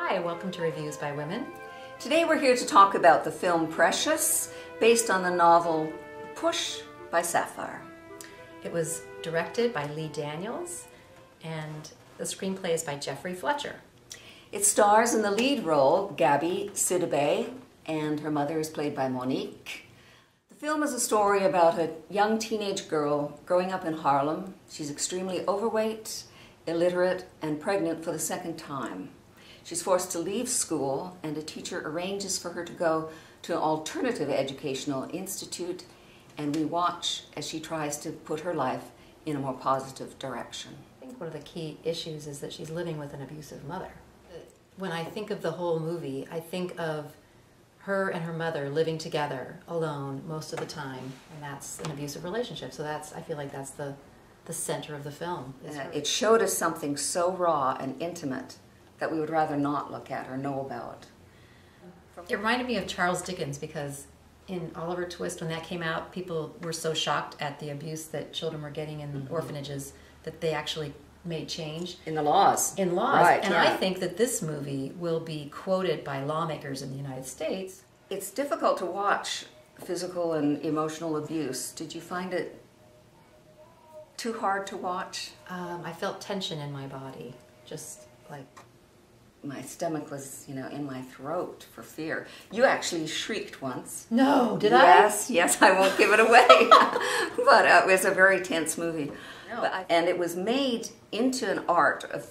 Hi, welcome to Reviews by Women. Today we're here to talk about the film Precious, based on the novel Push by Sapphire. It was directed by Lee Daniels and the screenplay is by Jeffrey Fletcher. It stars in the lead role Gabby Sidibe, and her mother is played by Monique. The film is a story about a young teenage girl growing up in Harlem. She's extremely overweight, illiterate, and pregnant for the second time. She's forced to leave school, and a teacher arranges for her to go to an alternative educational institute, and we watch as she tries to put her life in a more positive direction. I think one of the key issues is that she's living with an abusive mother. When I think of the whole movie, I think of her and her mother living together alone most of the time, and that's an abusive relationship. So I feel like that's the center of the film. It showed us something so raw and intimate that we would rather not look at or know about. It reminded me of Charles Dickens because in Oliver Twist, when that came out, people were so shocked at the abuse that children were getting in orphanages that they actually made change. In the laws. In laws. Right, and yeah. I think that this movie will be quoted by lawmakers in the United States. It's difficult to watch physical and emotional abuse. Did you find it too hard to watch? I felt tension in my body, just like... My stomach was, in my throat for fear. You actually shrieked once. No, did Yes, yes, I won't give it away. But it was a very tense movie. No. And it was made into an art of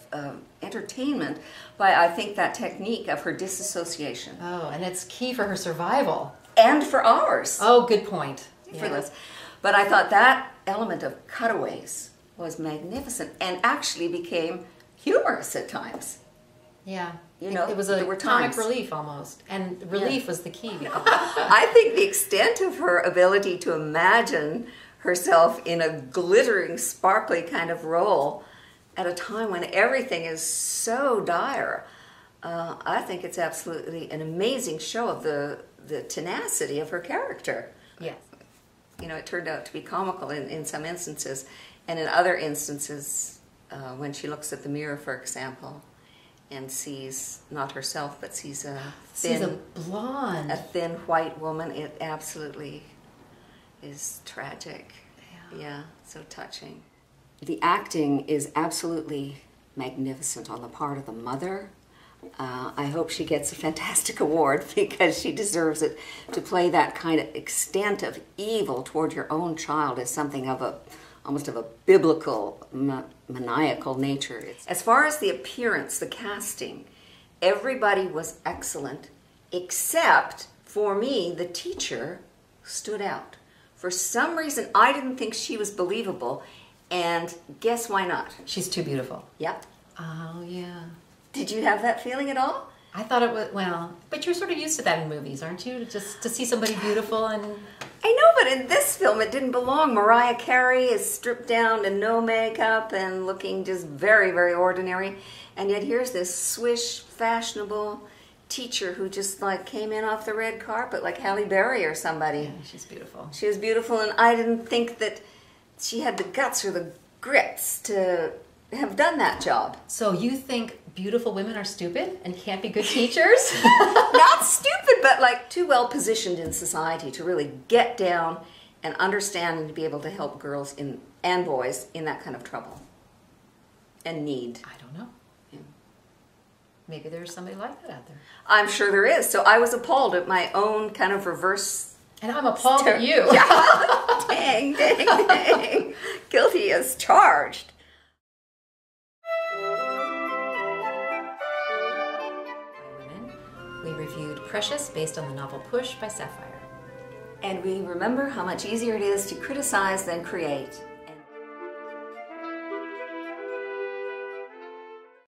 entertainment by, I think, that technique of her disassociation. Oh, and it's key for her survival. And for ours. Oh, good point. For this. But I thought that element of cutaways was magnificent and actually became humorous at times. Yeah, it was a comic relief almost, and relief was the key. I think the extent of her ability to imagine herself in a glittering, sparkly kind of role at a time when everything is so dire, I think it's absolutely an amazing show of the tenacity of her character. Yes. It turned out to be comical in some instances, and in other instances, when she looks at the mirror, for example, and sees not herself, but sees a blonde, a thin white woman. It absolutely is tragic. Yeah, so touching. The acting is absolutely magnificent on the part of the mother. I hope she gets a fantastic award because she deserves it. To play that kind of extent of evil toward your own child is something of almost of a biblical, maniacal nature. As far as the appearance, the casting, everybody was excellent, except for me, the teacher stood out. For some reason, I didn't think she was believable, and guess why not? She's too beautiful. Yep. Oh, yeah. Did you have that feeling at all? I thought it was, but you're sort of used to that in movies, aren't you? Just to see somebody beautiful and... I know, but in this film it didn't belong. Mariah Carey is stripped down and no makeup and looking just very, very ordinary. And yet here's this swish, fashionable teacher who just came in off the red carpet like Halle Berry or somebody. Yeah, she's beautiful. She was beautiful, and I didn't think that she had the guts or the grits to have done that job. So you think beautiful women are stupid and can't be good teachers? Not stupid, but too well positioned in society to really get down and understand and to be able to help girls and boys in that kind of trouble and need. I don't know. Yeah. Maybe there's somebody like that out there. I'm sure there is. So I was appalled at my own kind of reverse. And I'm appalled at you. Yeah. Dang, dang, dang. Guilty as charged. We reviewed Precious based on the novel Push by Sapphire. And we remember how much easier it is to criticize than create.